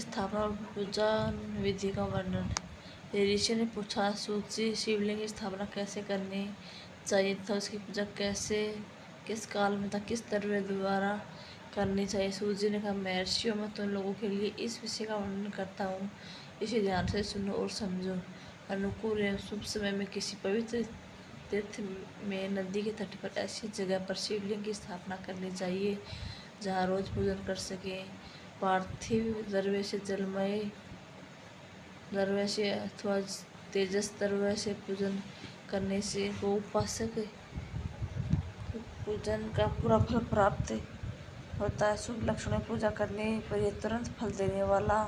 की स्थापना और पूजा विधि का वर्णन। ऋषि ने पूछा, सूची शिवलिंग की स्थापना कैसे करनी चाहिए तथा उसकी पूजा कैसे, किस काल में तथा किस द्रव्य द्वारा करनी चाहिए। सूजी ने कहा, महर्षियों, मैं तुम लोगों के लिए इस विषय का वर्णन करता हूँ, इसे ध्यान से सुनो और समझो। अनुकूल एवं शुभ समय में किसी पवित्र तीर्थ में नदी के तट पर ऐसी जगह पर शिवलिंग की स्थापना करनी चाहिए जहाँ रोज पूजन कर सकें। पार्थिव द्रव्य से, जलमय द्रव्य से अथवा तेजस द्रव्य से पूजन करने से वो उपासक पूजन का पूरा फल प्राप्त होता है। शुभ लक्षण में पूजा करने पर यह तुरंत फल देने वाला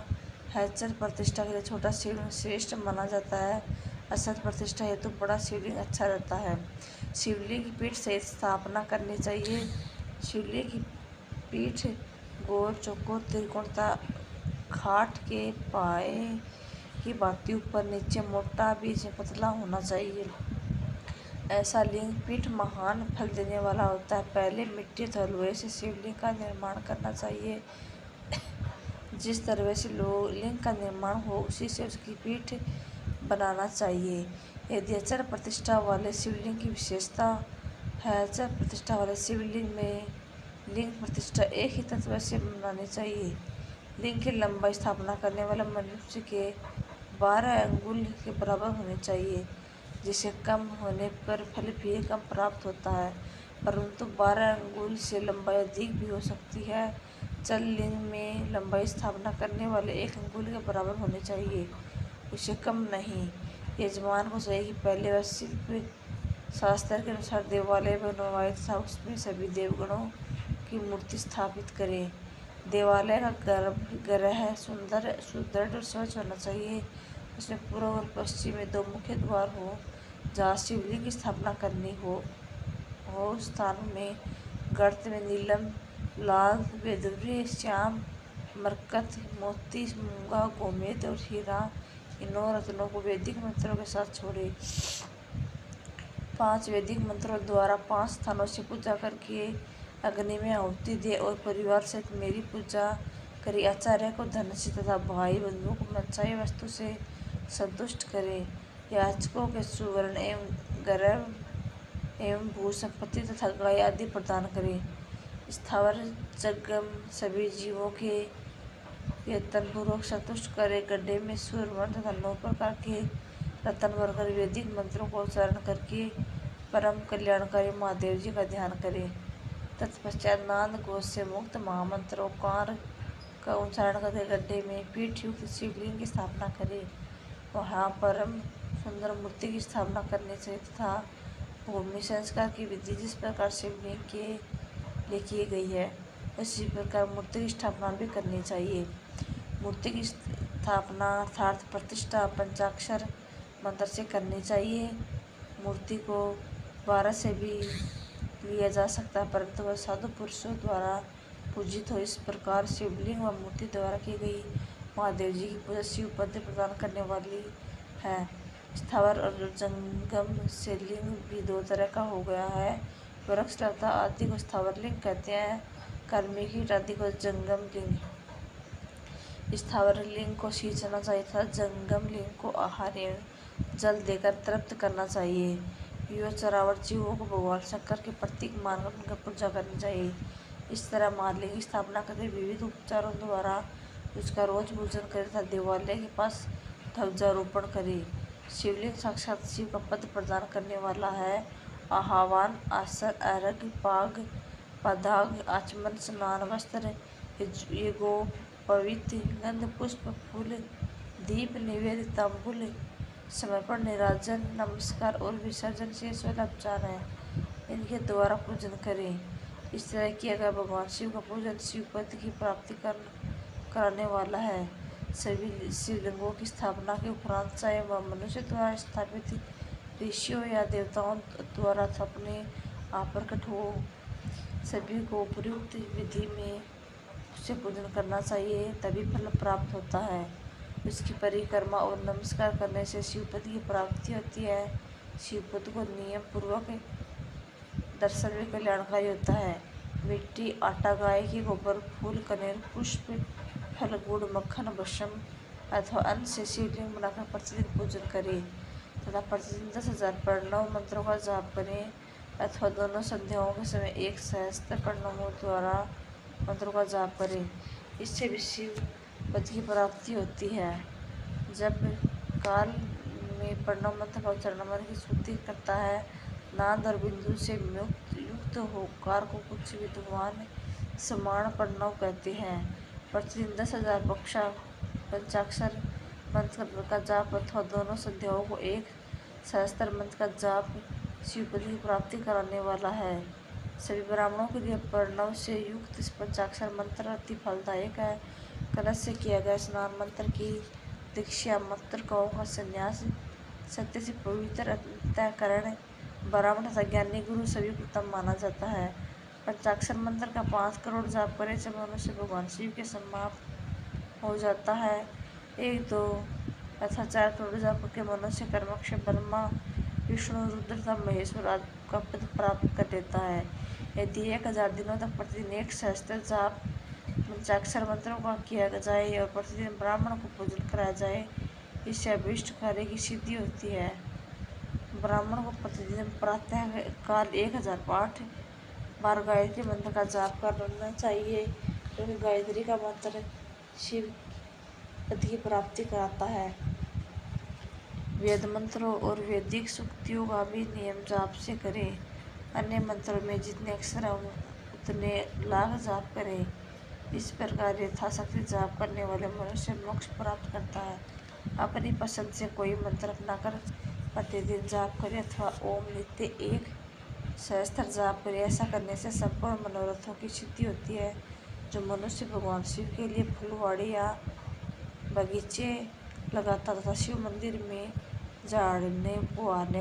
है। चर प्रतिष्ठा के लिए छोटा शिवलिंग श्रेष्ठ माना जाता है। असत प्रतिष्ठा हेतु बड़ा शिवलिंग अच्छा रहता है। शिवलिंग की पीठ सहित स्थापना करनी चाहिए। शिवलिंग की पीठ गोल, चौकोर, त्रिकोणता खाट के पाए की भांति ऊपर नीचे मोटा, बीच में पतला होना चाहिए। ऐसा लिंग पीठ महान फल देने वाला होता है। पहले मिट्टी अथवा लोहे से शिवलिंग का निर्माण करना चाहिए। जिस तरह से लिंग का निर्माण हो उसी से उसकी पीठ बनाना चाहिए। यदि अचर प्रतिष्ठा वाले शिवलिंग की विशेषता है, अचर प्रतिष्ठा वाले शिवलिंग में लिंग प्रतिष्ठा एक ही तत्व से बनानी चाहिए। लिंग की लंबाई स्थापना करने वाले मनुष्य के 12 अंगुल के बराबर होनी चाहिए, जिसे कम होने पर फल भी कम प्राप्त होता है, परंतु 12 अंगुल से लंबाई अधिक भी हो सकती है। चल लिंग में लंबाई स्थापना करने वाले 1 अंगुल के बराबर होनी चाहिए, उससे कम नहीं। यजमान को चाहिए कि पहले वह शिल्प शास्त्र के अनुसार देवालय बनवाए तथा उसमें सभी देवगणों की मूर्ति स्थापित करे। देवालय का गर्भगृह सुंदर, सुदृढ़ और स्वच्छ होना चाहिए। उसमें पूर्व और पश्चिम में 2 मुख्य द्वार हो। जहाँ शिवलिंग की स्थापना करनी हो उस स्थान में गर्त में नीलम, लाल, वैदूर्य, श्याम, मरकत, मोती, मूंगा, गोमेद और हीरा इन 9 रत्नों को वैदिक मंत्रों के साथ छोड़े। 5 वैदिक मंत्रों द्वारा 5 स्थानों से पूजा करके अग्नि में आहुति दे और परिवार सहित मेरी पूजा करी। आचार्य को धनुष तथा भाई बंधुओं को मनचाही वस्तु से संतुष्ट करे। याचकों के सुवर्ण एवं गर्भ एवं भू संपत्ति तथा गाय आदि प्रदान करे। स्थावर जंगम सभी जीवों के यत्नपूर्वक संतुष्ट करे। गड्ढे में स्वर्ण तथा 9 प्रकार के रत्न भरकर वैदिक मंत्रों को उच्चारण करके परम कल्याणकारी महादेव जी का ध्यान करे। तत्पश्चात नाद घोष से मुक्त महामंत्र ओंकार का उच्चारण करके गड्ढे में पीठ युक्त शिवलिंग की स्थापना करे। वहाँ परम सुंदर मूर्ति की स्थापना करने से तथा भूमि संस्कार की विधि जिस प्रकार शिवलिंग के लिए की गई है उसी प्रकार मूर्ति की स्थापना भी करनी चाहिए। मूर्ति की स्थापना अर्थात प्रतिष्ठा पंचाक्षर मंत्र से करनी चाहिए। मूर्ति को 12 से भी लिया जा सकता है, परंतु वह साधु पुरुषों द्वारा पूजित हो। इस प्रकार शिवलिंग व मूर्ति द्वारा की गई महादेव जी की पूजा शिव पद प्रदान करने वाली है। स्थावर और जंगम से लिंग भी 2 तरह का हो गया है। वृक्ष लता आदि को स्थावर लिंग कहते हैं, कर्मी कीट आदि को जंगम लिंग। स्थावर लिंग को सींचना चाहिए तथा जंगम लिंग को आहार एवं जल देकर तृप्त करना चाहिए। युवा चरावर जीवों को भगवान शंकर के प्रतीक मानकर उनकी पूजा करनी चाहिए। इस तरह महालिंग की स्थापना करके विविध उपचारों द्वारा उसका रोज पूजन करे तथा देवालय के पास ध्वजारोपण करे। शिवलिंग साक्षात शिव का पद प्रदान करने वाला है। आह्वान, आसन, अर्घ्य, पाग, पदार्घ, आचमन, स्नान, वस्त्र, यज्ञोप पवित्र, गंध, पुष्प, फूल, दीप, निवेद्य, तांबूल, समर्पण, निराजन, नमस्कार और विसर्जन शेष वाला उपचार है। इनके द्वारा पूजन करें। इस तरह किया गया भगवान शिव का पूजन शिव पद की प्राप्ति कराने वाला है। सभी शिवलिंगों की स्थापना के उपरांत चाहे वह मनुष्य द्वारा स्थापित ऋषियों या देवताओं द्वारा अपने आप प्रकट हो, सभी को उपयुक्त विधि में उससे पूजन करना चाहिए, तभी फल प्राप्त होता है। उसकी परिक्रमा और नमस्कार करने से शिवपद की प्राप्ति होती है। शिवपद को नियम पूर्वक दर्शन भी कल्याणकारी होता है। मिट्टी, आटा, गाय की गोबर, फूल, कनेर, पुष्प, फल गुड़ मक्खन भस्म अथवा अन्न से शिवलिंग बनाकर प्रतिदिन पूजन करें तथा प्रतिदिन 10,000 प्रणव मंत्रों का जाप करें अथवा दोनों संध्याओं के समय एक सहस्त्र प्रणवों द्वारा मंत्रों का जाप करें। इससे भी शिव पद की प्राप्ति होती है। जब काल में प्रणव मंत्र का उच्चारण मन की शुद्धि करता है। नाद और बिंदु से युक्त होकार को कुछ विद्वान समान प्रणव कहते हैं। प्रतिदिन 10,000 पंचाक्षर मंत्र का जाप अथवा दोनों संध्याओं को एक सहस्त्र मंत्र का जाप शिवपद की प्राप्ति कराने वाला है। सभी ब्राह्मणों के लिए प्रणव से युक्त पंचाक्षर मंत्र अति फलदायक है। कलश से किया गया स्नान मंत्र की दीक्षा मंत्रकों का संन्यास सत्य से पवित्र अंतःकरण ब्राह्मण तथा ज्ञानी गुरु सभी उत्तम माना जाता है। पंचाक्षर मंत्र का 5 करोड़ जाप करे जब मनुष्य भगवान शिव के समाप्त हो जाता है। 1, 2 अथवा 4 करोड़ जाप के मनुष्य कर्मक्ष ब्रह्मा विष्णु रुद्र तथा महेश्वर आदि का पद प्राप्त कर लेता है। यदि 1000 दिनों तक प्रतिदिन 1 सहस्त्र जाप पंचाक्षर मंत्रों का किया जाए और प्रतिदिन ब्राह्मण को पूजन कराया जाए, इससे अभीष्ट कार्य की सिद्धि होती है। ब्राह्मण को प्रतिदिन प्रातः काल 1008 बार गायत्री मंत्र का जाप करना चाहिए, क्योंकि गायत्री का मंत्र शिव पद की प्राप्ति कराता है। वेद मंत्रों और वैदिक सूक्तियों का भी नियम जाप से करें। अन्य मंत्रों में जितने अक्षर हैं उतने लाख जाप करें। इस प्रकार यथाशक्ति जाप करने वाले मनुष्य मोक्ष प्राप्त करता है। अपनी पसंद से कोई मंत्र अपनाकर प्रतिदिन जाप करे अथवा ओम नित्य 1 सहस्त्र जाप करे। ऐसा करने से संपूर्ण मनोरथों की सिद्धि होती है। जो मनुष्य भगवान शिव के लिए फुलवाड़ी या बगीचे लगाता तथा शिव मंदिर में झाड़ने बुहारने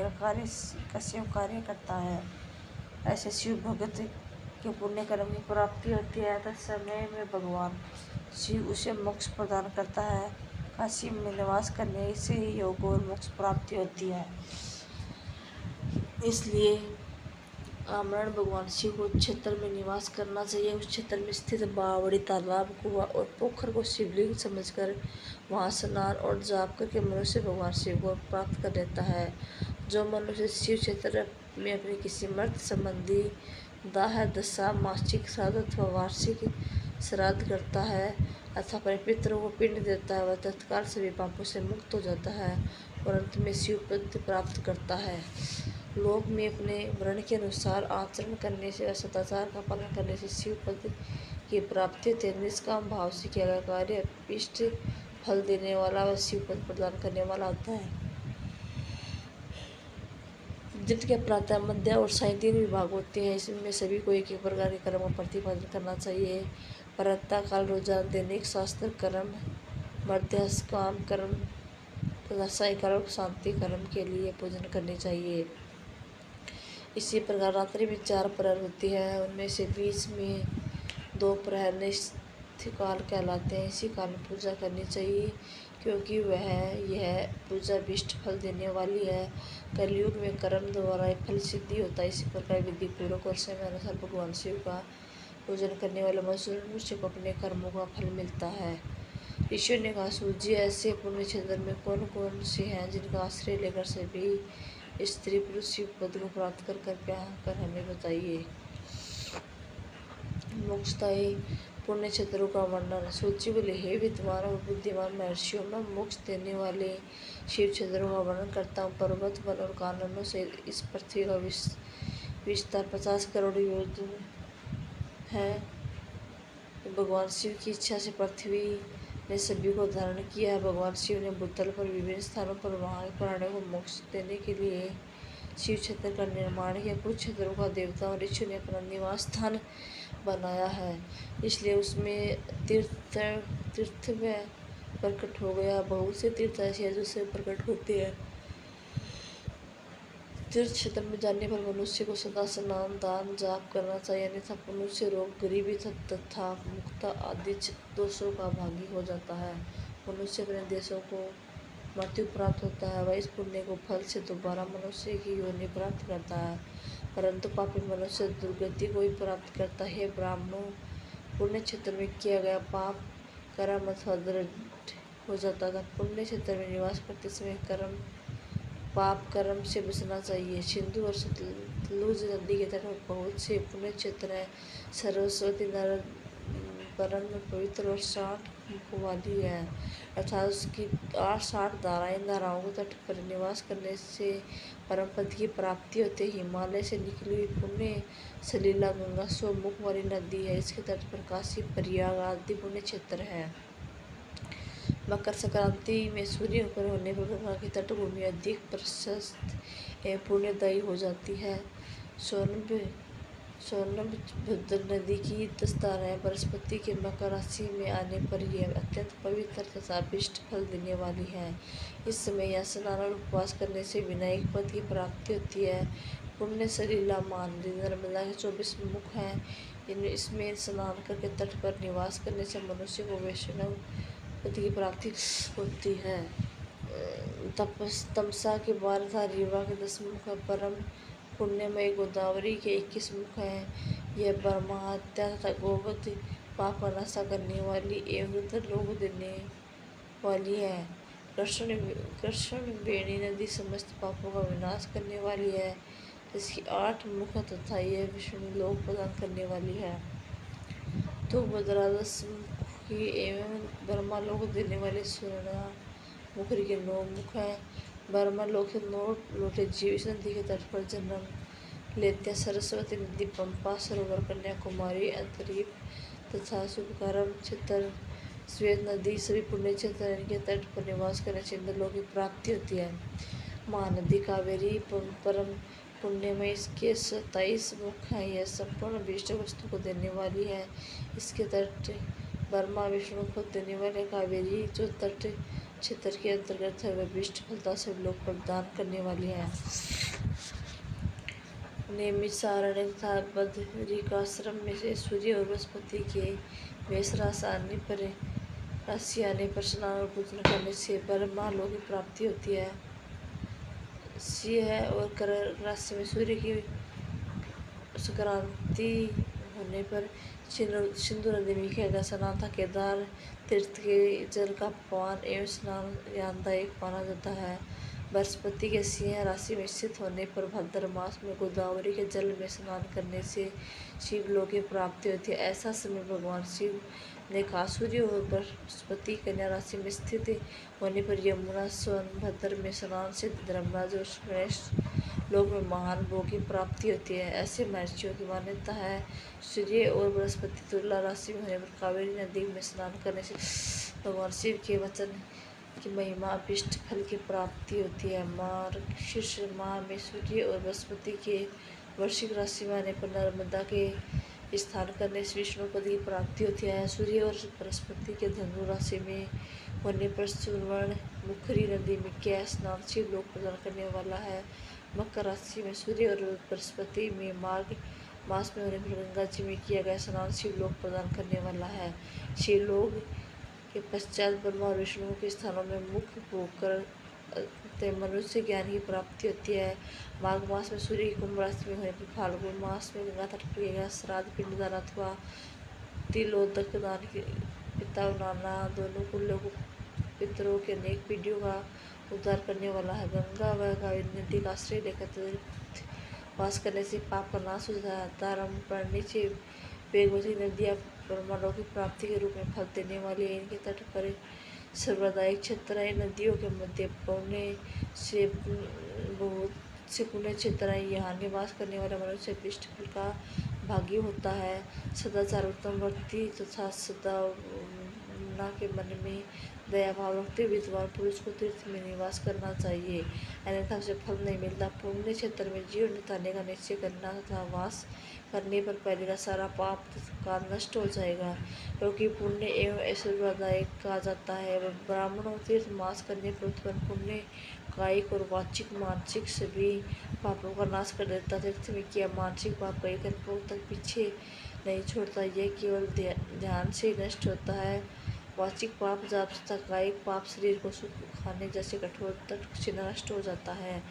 का शिव कार्य करता है, ऐसे शिव भगत के पुण्य कर्म की प्राप्ति होती है। तत्समय में भगवान शिव उसे मोक्ष प्रदान करता है। काशी में निवास करने से ही योग और मोक्ष प्राप्ति होती है। इसलिए आमरण भगवान शिव को उस क्षेत्र में निवास करना चाहिए। उस क्षेत्र में स्थित बावड़ी, तालाब, कुआं और पोखर को शिवलिंग समझकर वहां स्नान और जाप करके मनुष्य भगवान शिव को प्राप्त कर लेता है। जो मनुष्य शिव क्षेत्र में अपने किसी मृत संबंधी दाह दशा, मासिक श्राद्ध अथवा वार्षिक श्राद्ध करता है अथवा अपने पितरों को पिंड देता है, वह तत्काल सभी पापों से मुक्त हो जाता है और अंत में शिव पद प्राप्त करता है। लोक में अपने वर्ण के अनुसार आचरण करने से व सदाचार का पालन करने से शिव पद की प्राप्ति होती है। निष्काम भाव से किया गया कार्य इष्ट फल देने वाला व शिव पद प्रदान करने वाला होता है। जिनके प्रातः, मध्य और सायं 3 विभाग होते हैं, इसमें सभी को एक एक प्रकार के कर्म का प्रतिपादन करना चाहिए। प्रातः काल रोजाना दैनिक शास्त्र कर्म, मध्य काम कर्म तथा सायंकाल शांति कर्म के लिए पूजन करनी चाहिए। इसी प्रकार रात्रि में 4 प्रहर होती है, उनमें से बीच में 2 प्रहर निश्चित काल कहलाते हैं। इसी काल में पूजा करनी चाहिए, क्योंकि यह पूजा इष्ट फल देने वाली है। कलयुग में कर्म द्वारा फल सिद्धि होता है। इसी प्रकार विधि पूर्वक और समय अनुसार भगवान शिव का पूजन करने वाले मनुष्य को अपने कर्मों का फल मिलता है। ईश्वर ने कहा, सूर्य ऐसे पुण्य क्षेत्र में कौन कौन से हैं जिनका आश्रय लेकर सभी स्त्री पुरुष शिव पद को प्राप्त कर हमें बताइए। मोक्षदायी पुण्य क्षेत्रों का वर्णन। सूची बोले, हे विद्वान और बुद्धिमान महर्षियों, मैं मोक्ष देने वाले शिव क्षेत्रों का वर्णन करता हूँ। पर्वत, वन और काननों से इस पृथ्वी का विस्तार 50 करोड़ योजन है। भगवान शिव की इच्छा से पृथ्वी ने सभी को धारण किया है। भगवान शिव ने भूतल पर विभिन्न स्थानों पर वहाँ के प्राणियों को मोक्ष देने के लिए शिव क्षेत्र का निर्माण किया। कुछ क्षेत्रों का देवता और ऋषि ने अपना निवास स्थान बनाया है, इसलिए उसमें तीर्थ में प्रकट हो गया। बहुत से तीर्थ ऐसे हैं जो से प्रकट होते हैं। तीर्थ क्षेत्र में जाने पर मनुष्य को सदा स्नान, दान, जाप करना चाहिए, अन्यथा मनुष्य रोग, गरीबी तथा मुक्ता आदि दोषों का भागी हो जाता है। मनुष्य अपने देशों को मृत्यु प्राप्त होता है, वह इस पुण्य को फल से दोबारा मनुष्य की योनि प्राप्त करता है, परंतु पापी मनुष्य दुर्गति को ही प्राप्त करता है। ब्राह्मणों, पुण्य क्षेत्र में किया गया पाप कर्म अथवा दृढ़ हो जाता था। पुण्य क्षेत्र में निवास करते समय कर्म पाप कर्म से बचना चाहिए। सिंधु और सतलुज नदी के तट पर बहुत से पुण्य क्षेत्र हैं। सरस्वती नर्मदा परम पवित्र और 60 मुखों वाली है, अर्थात उसकी 60 धाराएं। धाराओं के तट पर निवास करने से परम पद की प्राप्ति होती है। हिमालय से निकली हुई पुण्य सलीला गंगा 100 मुख वाली नदी है। इसके तट पर काशी प्रयाग आदि पुण्य क्षेत्र है। मकर संक्रांति में सूर्य ऊपर होने पर गंगा की तटभूमि अधिक प्रशस्त एवं पुण्यदायी हो जाती है। सोनभद्र नदी की 10 धाराएं बृहस्पति के मकर राशि में आने पर यह अत्यंत पवित्र तथा अभीष्ट फल देने वाली है। इस समय यह स्नान और उपवास करने से विनायक पद की प्राप्ति होती है। पुण्य सलीला नदी नर्मदा के 24 मुख हैं। इसमें स्नान करके तट पर निवास करने से मनुष्य को वैष्णव पद की प्राप्ति होती है। तमसा के 12 था, रीवा के 10 मुख है। परम पुण्यमय गोदावरी के 21 मुख हैं। यह ब्रह्मा हत्या तथा गोवध पाप का नाशा करने वाली एवं रुद्र लोक देने वाली है। कृष्ण वेणी नदी समस्त पापों का विनाश करने वाली है। इसकी 8 मुख तथा यह विष्णु लोक प्रदान करने वाली है। तुंगभद्रा 10 मुख की एवं ब्रह्मा लोक देने वाले स्वर्ण मुखरी के 9 मुख हैं। ब्रह्मा लोक के 9 लोटे जीव इस नदी के तट पर जन्म लेते हैं। सरस्वती नदी, पंपा सरोवर, कन्याकुमारी, अंतरीप तथा शुभकर्म क्षेत्र, श्वेत नदी सभी पुण्य क्षेत्र इनके तट पर निवास करने से इंद्रलोक की प्राप्ति होती है। महानदी कावेरी परम पुण्यमय, इसके 27 मुख हैं। यह संपूर्ण अभीष्ट वस्तु को देने वाली है। इसके तट ब्रह्मा विष्णु को देने वाले कावेरी जो तट क्षेत्र के अंतर्गत है वह अभीष्ट फलता सभी लोग प्रदान करने वाली है। नैमिषारण्य तथा बदरिकाश्रम में से सूर्य और बृहस्पति के मेष राशि आने पर स्नान और पूजन करने से ब्रह्मा लोक की प्राप्ति होती है। सिंह और कर्क राशि में सूर्य की संक्रांति होने पर सिंधु नदी में किया गया स्नान था केदार तीर्थ के जल का पान एवं स्नान ज्ञानदायक माना जाता है। बृहस्पति के सिंह राशि में स्थित होने पर भाद्र मास में गोदावरी के जल में स्नान करने से शिवलोक की प्राप्ति होती है। ऐसा समय भगवान शिव ने कहा, सूर्य और बृहस्पति कन्या राशि में स्थित होने पर यमुना सोनभद्र में स्नान से धर्मराज और गणेश लोक में महान भोग की प्राप्ति होती है। ऐसे महर्षियों की मान्यता है। सूर्य और बृहस्पति तुला राशि में होने पर कावेरी नदी में स्नान करने से भगवान शिव के वचन की महिमा अभीष्ट फल की प्राप्ति होती है। मार्गशीर्ष माह में सूर्य और बृहस्पति के वृश्चिक राशि में आने पर नर्मदा के स्नान करने से विष्णु पद की प्राप्ति होती है। सूर्य और बृहस्पति के धनु राशि में होने पर सुवर्ण मुखरी नदी में किया स्नान शिव लोक प्रदान करने वाला है। मकर राशि में सूर्य और बृहस्पति में माघ मास में होने पर गंगा जी में किया गया स्नान शिव लोक प्रदान करने वाला है। शिवलोक के पश्चात ब्रह्मा और विष्णु के स्थानों में मुख्य होकर मनुष्य ज्ञान की प्राप्ति होती है। माघ मास में सूर्य की कुंभ राशि में होने पर फाल्गुन मास में गंगा तट पर किया गया श्राद्ध पिंडदान अथवा तिलोदक दान के पिता और नाना दोनों कुलों को पितरों के अनेक पीढ़ियों का उद्धार करने वाला है। गंगा व कावेरी नदी का आश्रय लेकर वास करने से पाप का नाश हो जाता है। पढ़ने से वेगवती नदियाँ ब्रह्मांडों की प्राप्ति के रूप में फल देने वाली है। इनके तट पर सर्वदायिक क्षेत्र है। नदियों के मध्य पौने से बहुत से पुण्य क्षेत्र है। यहाँ निवास करने वाला मनुष्य अभीष्ट फल का भागी होता है। सदाचार उत्तम व्यक्ति तथा सद्भावना के मन में दया भाव रखते विद्वान पुरुष को तीर्थ में निवास करना चाहिए, अन्यथा उसे फल नहीं मिलता। पुण्य क्षेत्र में जीवन बिताने का निश्चय करना तथा वास करने पर पहले का सारा पाप का नष्ट हो जाएगा, क्योंकि पुण्य एवं ऐश्वर्यदायक कहा जाता है। ब्राह्मणों तीर्थ मास करने पर उत्पन्न पुण्य कायिक और वाचिक मानसिक सभी पापों का नाश कर देता। तीर्थ में किया मानसिक पाप कई कल्पों तक पीछे नहीं छोड़ता, यह केवल ध्यान से नष्ट होता है। वाचिक पाप जाप तथा कायिक पाप शरीर को सुख खाने जैसे कठोर तट से नष्ट हो जाता है।